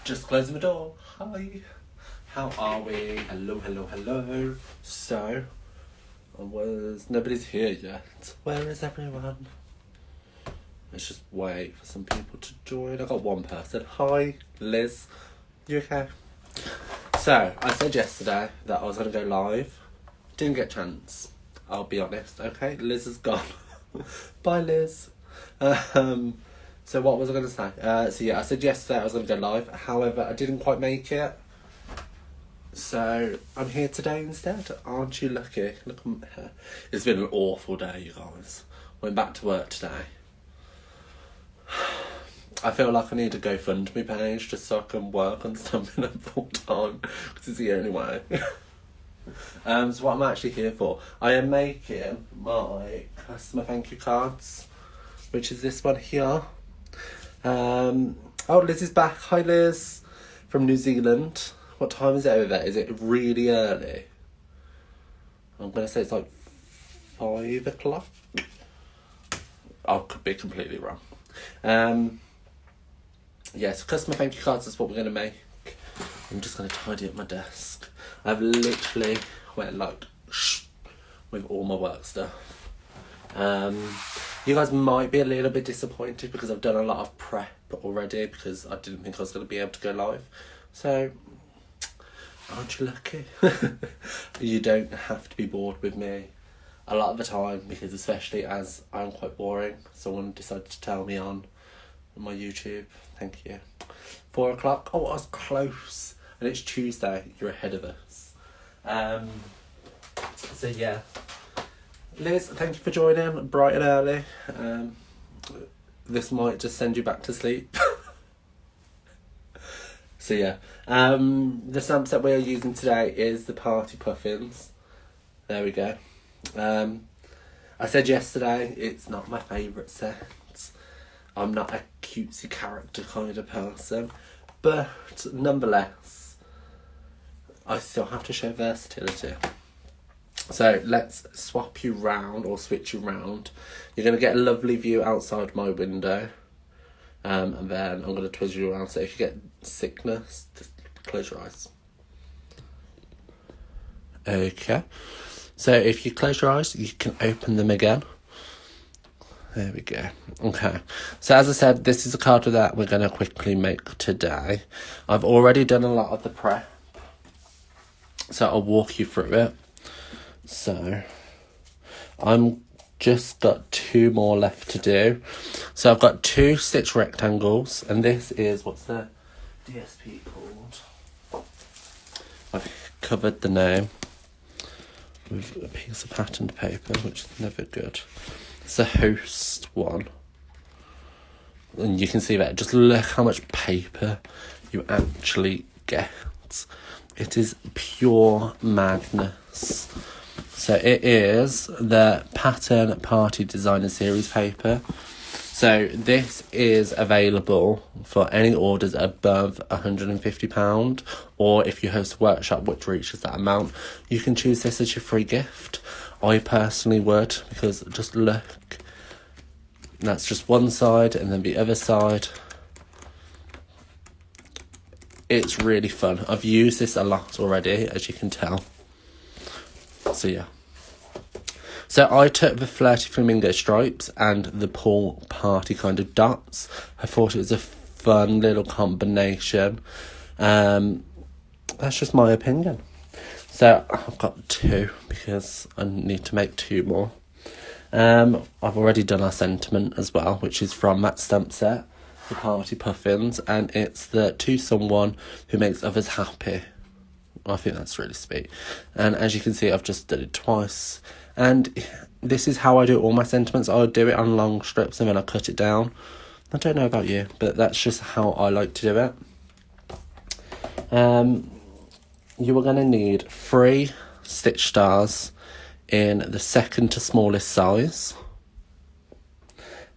Just closing the door. Hi. How are we? Hello, hello, hello. So, nobody's here yet. Where is everyone? Let's just wait for some people to join. I got one person. Hi, Liz. You okay? So, I said yesterday that I was going to go live. Didn't get a chance. I'll be honest, okay? Liz is gone. Bye, Liz. So what was I going to say? So yeah, I said yesterday I was going to go live. However, I didn't quite make it. So I'm here today instead. Aren't you lucky? Look, it's been an awful day, you guys. Went back to work today. I feel like I need a GoFundMe page just so I can work on Stampin' Up full time. Because it's the only way. So what I'm actually here for, I am making my customer thank you cards, which is this one here. Oh, Liz is back. Hi, Liz, from New Zealand. What time is it over there? Is it really early? I'm going to say it's like 5 o'clock. I could be completely wrong. Yes, customer thank you cards is what we're going to make. I'm just going to tidy up my desk. I've literally went like with all my work stuff. You guys might be a little bit disappointed because I've done a lot of prep already because I didn't think I was going to be able to go live. So, aren't you lucky? You don't have to be bored with me a lot of the time because especially as I'm quite boring, someone decided to tell me on my YouTube. Thank you. 4 o'clock. Oh, I was close. And it's Tuesday. You're ahead of us. So yeah. Liz, thank you for joining bright and early. This might just send you back to sleep. So yeah, the stamp set we are using today is the Party Puffins. There we go. I said yesterday it's not my favourite set. I'm not a cutesy character kind of person, but nonetheless, I still have to show versatility. So let's swap you round or switch you round. You're going to get a lovely view outside my window. And then I'm going to twist you around. So if you get sickness, just close your eyes. Okay. So if you close your eyes, you can open them again. There we go. Okay. So as I said, this is a card that we're going to quickly make today. I've already done a lot of the prep, so I'll walk you through it. So, I'm just got 2 more left to do. So I've got 2 stitch rectangles, and this is, what's the DSP called? I've covered the name with a piece of patterned paper, which is never good. It's a host one. And you can see that, just look how much paper you actually get. It is pure madness. So it is the Pattern Party Designer Series paper. So this is available for any orders above £150, or if you host a workshop which reaches that amount, you can choose this as your free gift. I personally would, because just look, that's just one side and then the other side. It's really fun. I've used this a lot already, as you can tell. So yeah. So I took the Flirty Flamingo stripes and the Pool Party kind of dots. I thought it was a fun little combination. That's just my opinion. So I've got 2 because I need to make 2 more. I've already done our sentiment as well, which is from that stamp set, the Party Puffins, and it's the to someone who makes others happy. I think that's really sweet. And as you can see, I've just done it twice. And this is how I do all my sentiments. I would do it on long strips and then I cut it down. I don't know about you, but that's just how I like to do it. You are going to need 3 stitch stars in the second to smallest size.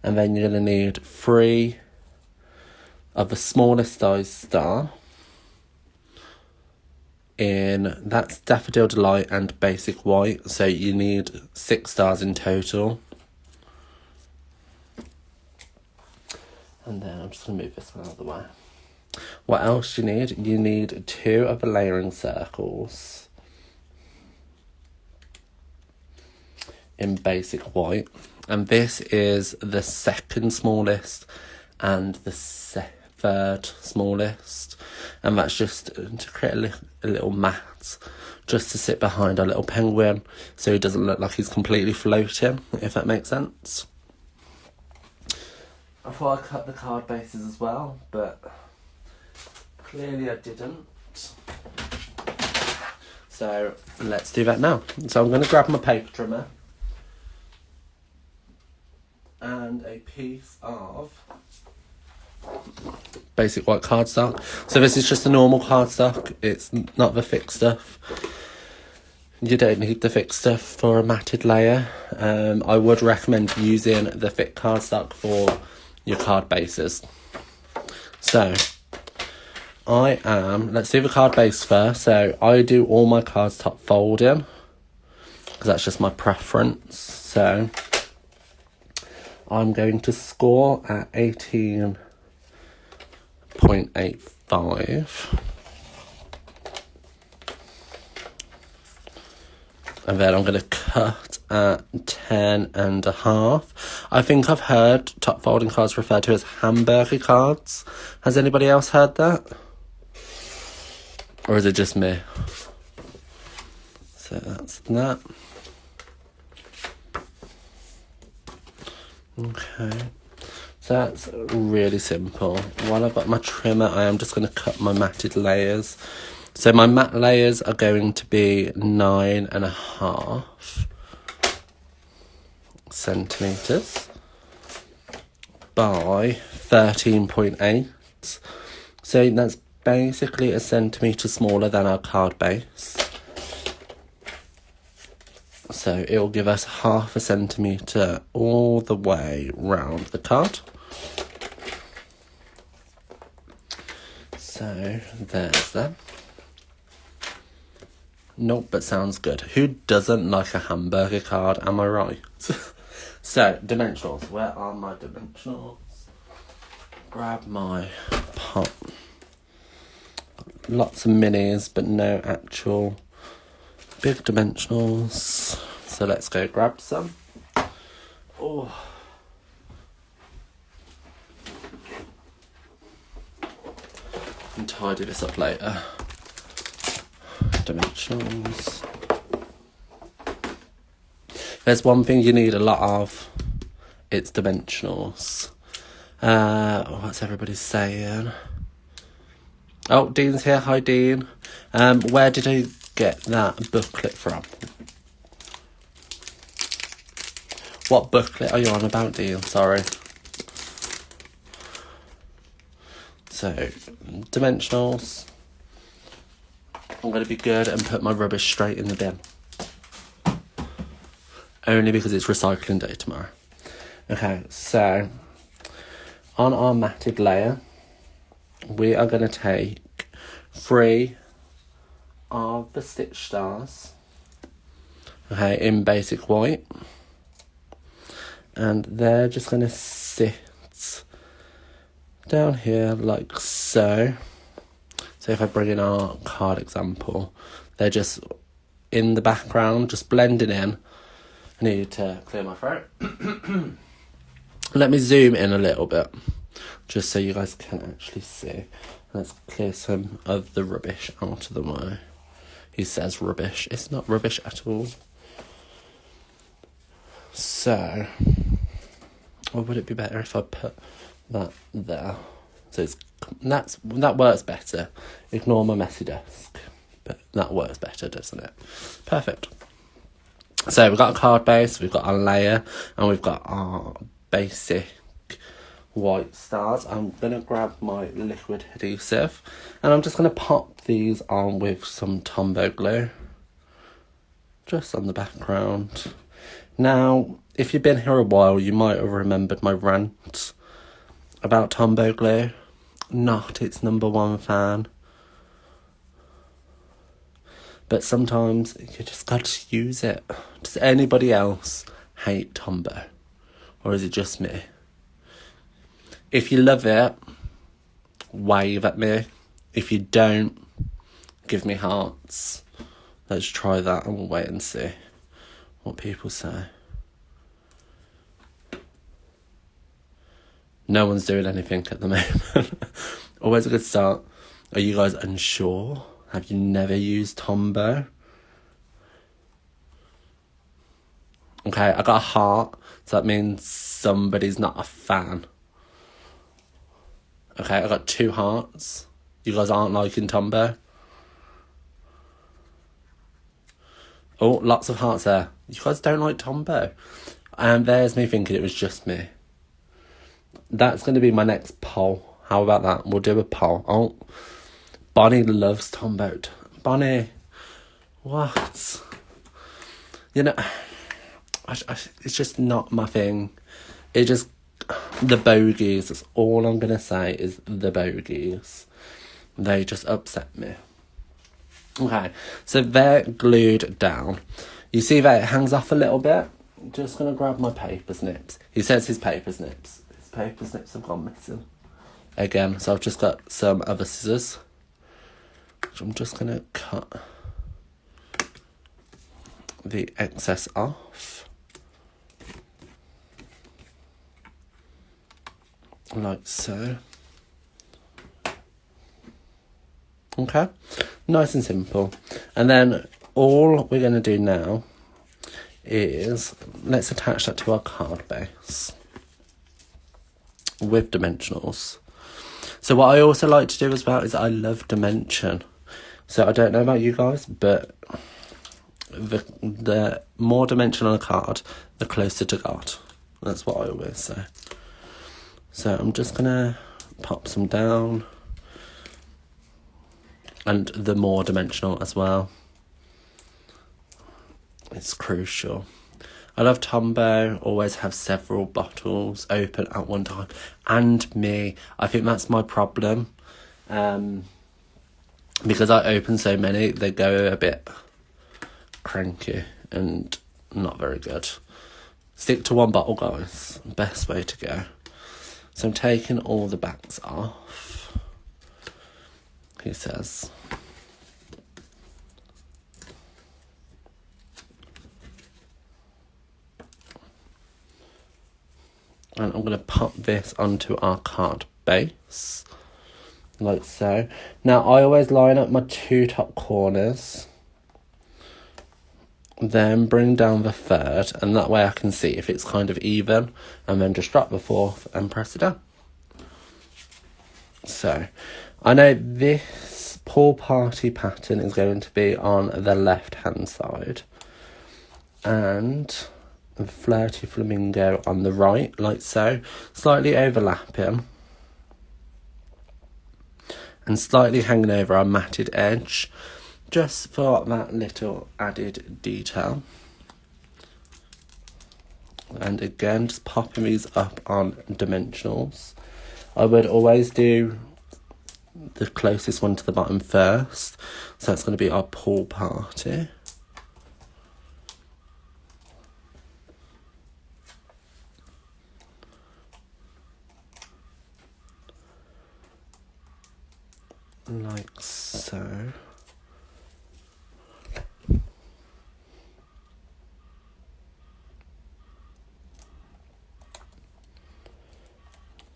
And then you're going to need 3 of the smallest size star. That's Daffodil Delight and Basic White, so you need 6 stars in total. And then I'm just going to move this one out of the way. What else do you need? You need 2 of the layering circles in basic white. And this is the second smallest and the 3rd smallest. And that's just to create a little mat, just to sit behind our little penguin, so he doesn't look like he's completely floating, if that makes sense. I thought I'd cut the card bases as well, but clearly I didn't. So let's do that now. So I'm going to grab my paper trimmer and a piece of basic white cardstock. So this is just a normal cardstock, it's not the thick stuff. You don't need the thick stuff for a matted layer. I would recommend using the thick cardstock for your card bases. So let's do the card base first. So I do all my cards top folding, because that's just my preference. So I'm going to score at 18.85. And then I'm going to cut at 10.5. I think I've heard top folding cards referred to as hamburger cards. Has anybody else heard that? Or is it just me? So that's that. Okay. So that's really simple. While I've got my trimmer, I am just going to cut my matted layers. So my matte layers are going to be 9.5 centimetres by 13.8. So that's basically a centimetre smaller than our card base. So it will give us 0.5 centimetre all the way round the card. So there's that. Nope, but sounds good. Who doesn't like a hamburger card, am I right? So, dimensionals. Where are my dimensionals? Grab my pot. Lots of minis, but no actual big dimensionals. So let's go grab some. Oh. And tidy this up later. Dimensionals. There's one thing you need a lot of. It's dimensionals. What's everybody saying? Oh, Dean's here. Hi, Dean. Where did I get that booklet from? What booklet are you on about, Dean? Sorry. So, dimensionals. I'm going to be good and put my rubbish straight in the bin. Only because it's recycling day tomorrow. Okay, so on our matted layer, we are going to take 3 of the stitch stars, okay, in basic white. And they're just going to sit down here like so. So if I bring in our card example, they're just in the background, just blending in. I need to clear my throat. Let me zoom in a little bit, just so you guys can actually see. Let's clear some of the rubbish out of the way. He says rubbish. It's not rubbish at all. So, or would it be better if I put that there? So that works better. Ignore my messy desk. But that works better, doesn't it? Perfect. So we've got a card base, we've got our layer, and we've got our basic white stars. I'm going to grab my liquid adhesive, and I'm just going to pop these on with some Tombow glue. Just on the background. Now, if you've been here a while, you might have remembered my rant about Tombow glue. Not its #1 fan. But sometimes you just got to use it. Does anybody else hate Tombow? Or is it just me? If you love it, wave at me. If you don't, give me hearts. Let's try that and we'll wait and see what people say. No one's doing anything at the moment. Always a good start. Are you guys unsure? Have you never used Tombow? Okay, I got a heart, so that means somebody's not a fan. Okay, I got 2 hearts. You guys aren't liking Tombow? Oh, lots of hearts there. You guys don't like Tombow? And there's me thinking it was just me. That's going to be my next poll. How about that? We'll do a poll. Oh, Bonnie loves Tombow. Bonnie, what? You know, it's just not my thing. It just, the bogies, that's all I'm going to say is the bogies. They just upset me. Okay, so they're glued down. You see that it hangs off a little bit? I'm just going to grab my paper snips. He says his paper snips. His paper snips have gone missing again. So I've just got some other scissors, which I'm just going to cut the excess off. Like so. Okay, nice and simple. And then all we're going to do now is let's attach that to our card base with dimensionals. So what I also like to do as well is I love dimension. So I don't know about you guys, but the more dimension on a card, the closer to God. That's what I always say. So I'm just going to pop some down. And the more dimensional as well. It's crucial. I love Tombow, always have several bottles open at one time. And me, I think that's my problem. Because I open so many, they go a bit cranky and not very good. Stick to one bottle, guys. Best way to go. So I'm taking all the backs off. He says. And I'm going to pop this onto our card base. Like so. Now I always line up my 2 top corners. Then bring down the 3rd. And that way I can see if it's kind of even. And then just drop the 4th and press it down. So, I know this pool party pattern is going to be on the left hand side and the flirty flamingo on the right, like so, slightly overlapping and slightly hanging over our matted edge just for that little added detail. And again, just popping these up on dimensionals. I would always do the closest one to the bottom first. So that's going to be our pool party. Like so.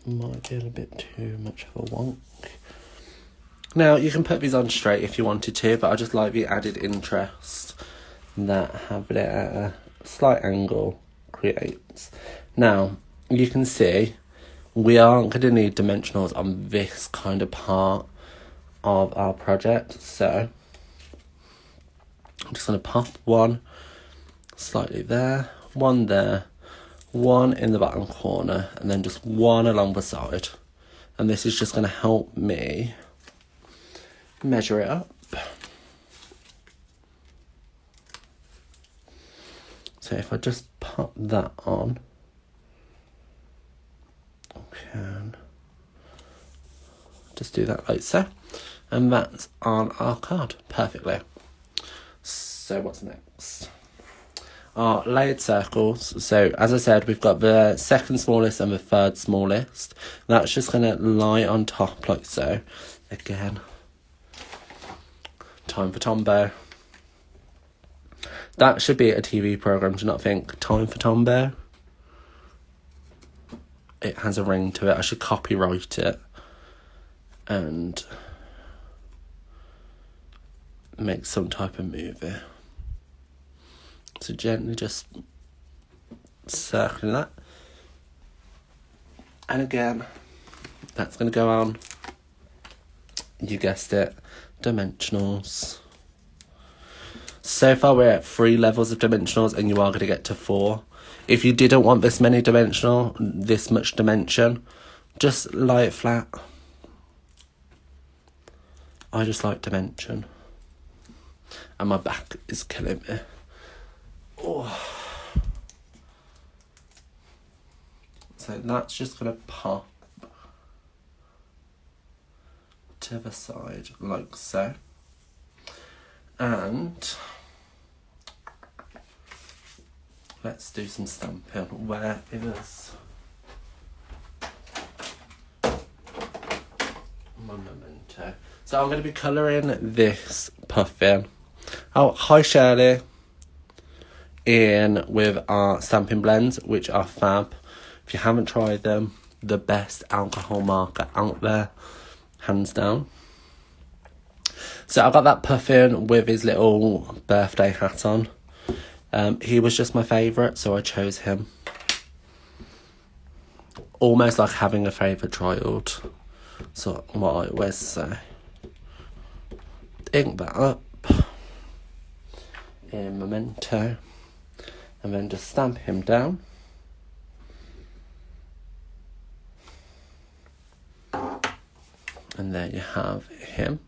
Might be a little bit too much of a wonk. Now, you can put these on straight if you wanted to, but I just like the added interest that having it at a slight angle creates. Now, you can see we aren't going to need dimensionals on this kind of part of our project, so I'm just going to pop one slightly there, one in the bottom corner, and then just one along the side. And this is just going to help me measure it up. So if I just pop that on, I can just do that like so. And that's on our card perfectly. So what's next? are layered circles. So as I said, we've got the second smallest and the third smallest. That's just going to lie on top like so. Again, time for Tombow. That should be a TV programme, do you not think? Time for Tombow. It has a ring to it. I should copyright it and make some type of movie. So gently just circling that. And again, that's going to go on, you guessed it, dimensionals. So far we're at 3 levels of dimensionals and you are going to get to 4. If you didn't want this much dimension, just lie it flat. I just like dimension. And my back is killing me. Oh. So that's just going to pop to the side like so. And let's do some stamping. Where is my memento? So I'm going to be colouring this puffin. Oh, hi Shirley. In with our stamping blends, which are fab. If you haven't tried them, the best alcohol marker out there, hands down. So I got that puffin with his little birthday hat on. He was just my favourite, so I chose him. Almost like having a favourite child. So what I always say. Ink that up in memento. And then just stamp him down. And there you have him.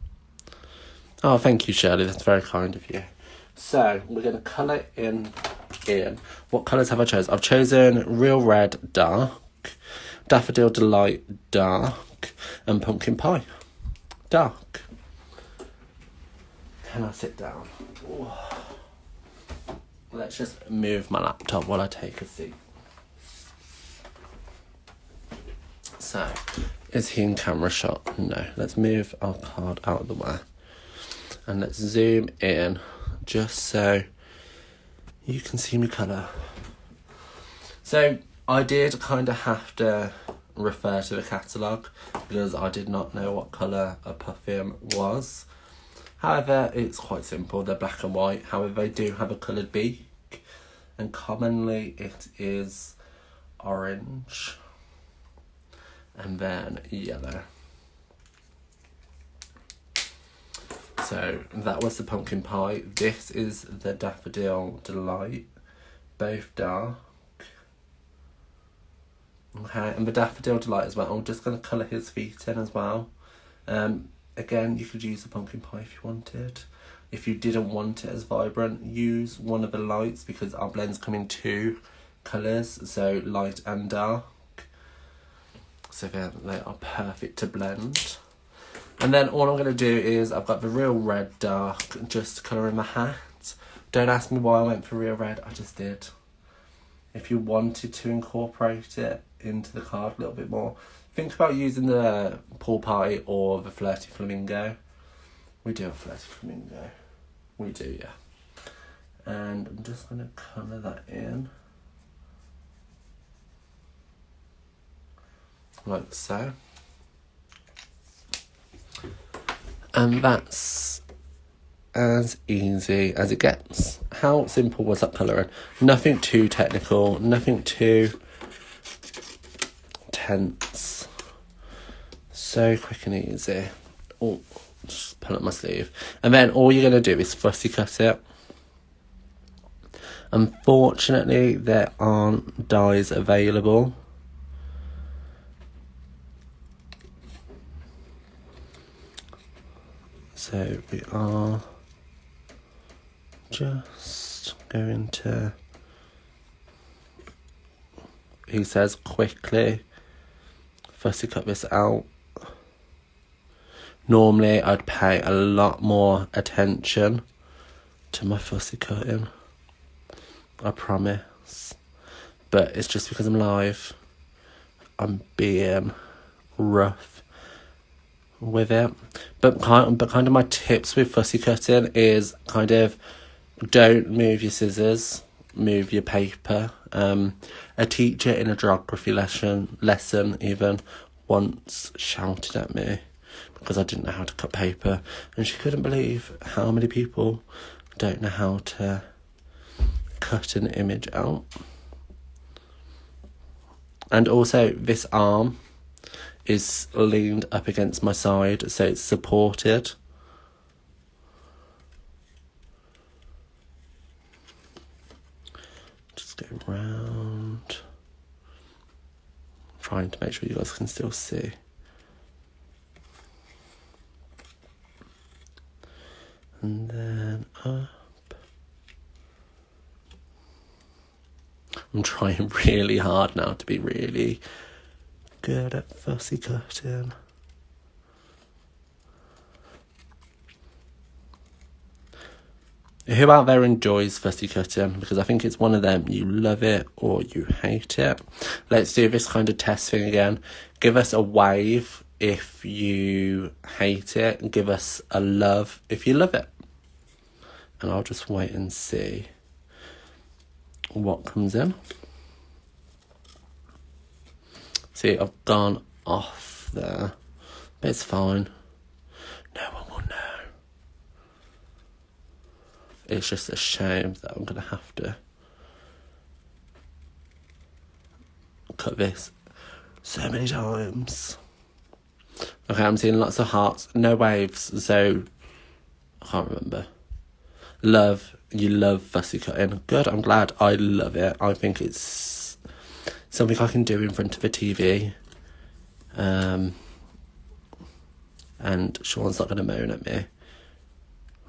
Oh, thank you, Shirley. That's very kind of you. So, we're going to colour in. What colours have I chosen? I've chosen Real Red Dark, Daffodil Delight Dark, and Pumpkin Pie Dark. Can I sit down? Ooh. Let's just move my laptop while I take a seat. So, is he in camera shot? No. Let's move our card out of the way. And let's zoom in just so you can see me colour. So, I did kind of have to refer to the catalogue because I did not know what colour a puffin was. However, it's quite simple. They're black and white. However, they do have a coloured beak. And commonly it is orange. And then yellow. So that was the pumpkin pie. This is the Daffodil Delight. Both dark. Okay, and the Daffodil Delight as well. I'm just going to colour his feet in as well. Again, you could use the pumpkin pie if you wanted. If you didn't want it as vibrant, use one of the lights because our blends come in 2 colours, so light and dark. So they are perfect to blend. And then all I'm going to do is, I've got the Real Red Dark, just to colour in my hat. Don't ask me why I went for Real Red, I just did. If you wanted to incorporate it into the card a little bit more, think about using the pool party or the flirty flamingo. We do have flirty flamingo. We do, yeah. And I'm just going to colour that in. Like so. And that's as easy as it gets. How simple was that colouring? Nothing too technical, nothing too tense. So quick and easy. Oh, just pull up my sleeve. And then all you're going to do is fussy cut it. Unfortunately, there aren't dies available. So we are just going to, he says, quickly fussy cut this out. Normally I'd pay a lot more attention to my fussy cutting. I promise. But it's just because I'm live, I'm being rough with it. But kind of my tips with fussy cutting is kind of don't move your scissors, move your paper. A teacher in a geography lesson even once shouted at me because I didn't know how to cut paper, and she couldn't believe how many people don't know how to cut an image out. And also this arm is leaned up against my side, so it's supported. Just go round, trying to make sure you guys can still see. And then up. I'm trying really hard now to be really good at fussy cutting. Who out there enjoys fussy cutting? Because I think it's one of them, you love it or you hate it. Let's do this kind of test thing again. Give us a wave if you hate it, and give us a love if you love it. And I'll just wait and see what comes in. See, I've gone off there, but it's fine. No one will know. It's just a shame that I'm going to have to cut this so many times. Okay, I'm seeing lots of hearts, no waves, so I can't remember. Love, you love fussy cutting. Good, I'm glad. I love it. I think it's something I can do in front of a TV. And Sean's not going to moan at me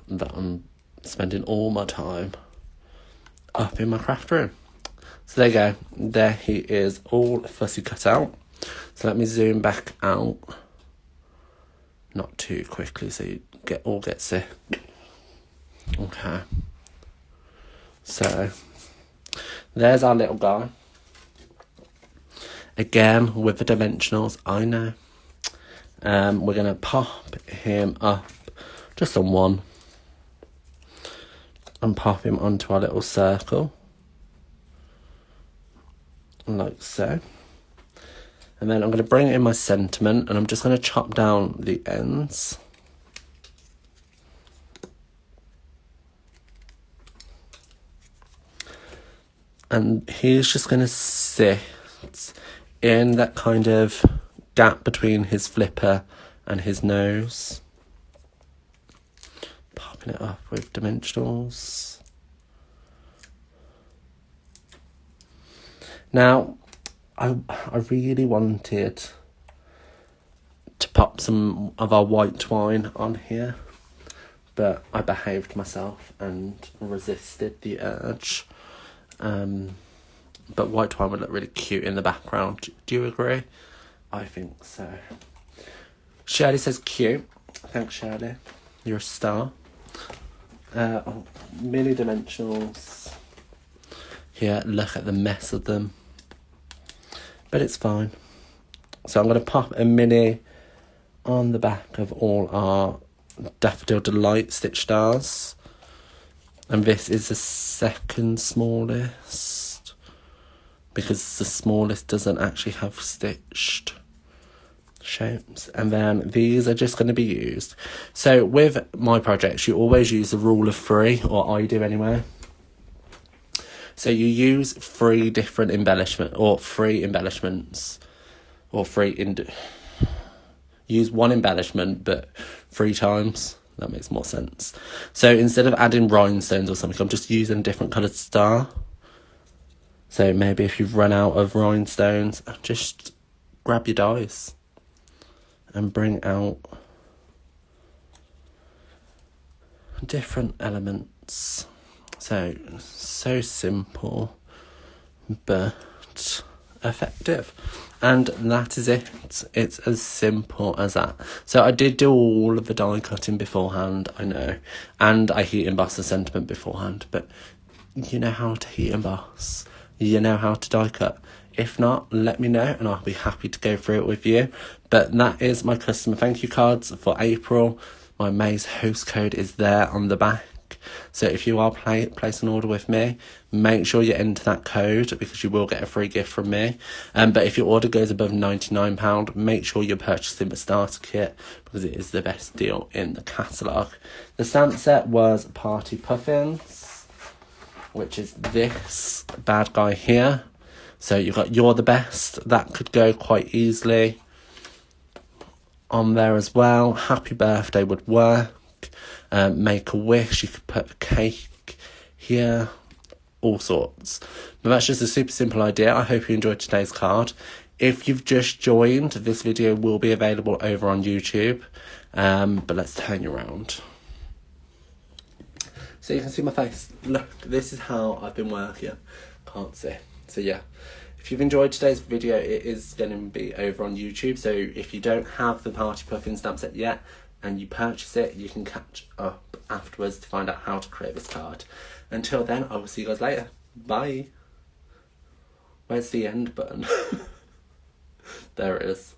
that I'm spending all my time up in my craft room. So there you go. There he is, all fussy cut out. So let me zoom back out. Not too quickly so you get sick. Okay. So there's our little guy. Again with the dimensionals, I know. We're going to pop him up just on one and pop him onto our little circle, like so. And then I'm going to bring in my sentiment, and I'm just going to chop down the ends. And he's just going to sit in that kind of gap between his flipper and his nose. Popping it up with dimensionals. Now, I really wanted to pop some of our white twine on here, but I behaved myself and resisted the urge. But white twine would look really cute in the background. Do you agree? I think so. Shirley says cute. Thanks, Shirley. You're a star. Mini dimensionals. Yeah, look at the mess of them. But it's fine. So I'm going to pop a mini on the back of all our Daffodil Delight stitch stars. And this is the second smallest, because the smallest doesn't actually have stitched shapes. And then these are just going to be used. So with my projects, you always use the rule of three, or I do anyway. So you use three different embellishments, use one embellishment, but 3 times. That makes more sense. So instead of adding rhinestones or something, I'm just using a different coloured star. So maybe if you've run out of rhinestones, just grab your dies and bring out different elements. So simple, but effective. And that is it. It's as simple as that. So I did do all of the die cutting beforehand, I know. And I heat embossed the sentiment beforehand. But you know how to heat emboss, you know how to die cut. If not, let me know and I'll be happy to go through it with you. But that is my customer thank you cards for April. My May's host code is there on the back. So if you are place an order with me, make sure you enter that code because you will get a free gift from me. But if your order goes above £99, make sure you're purchasing the starter kit because it is the best deal in the catalogue. The stamp set was Party Puffins, which is this bad guy here. So you've got You're the Best. That could go quite easily on there as well. Happy Birthday would work. Make a Wish, you could put the cake here, all sorts. But that's just a super simple idea. I hope you enjoyed today's card. If you've just joined, this video will be available over on YouTube. But let's turn you around. So you can see my face. Look, this is how I've been working. Can't see. So yeah, if you've enjoyed today's video, it is going to be over on YouTube. So if you don't have the Party Puffins Stamp Set yet, and you purchase it, you can catch up afterwards to find out how to create this card. Until then, I will see you guys later. Bye. Where's the end button? There it is.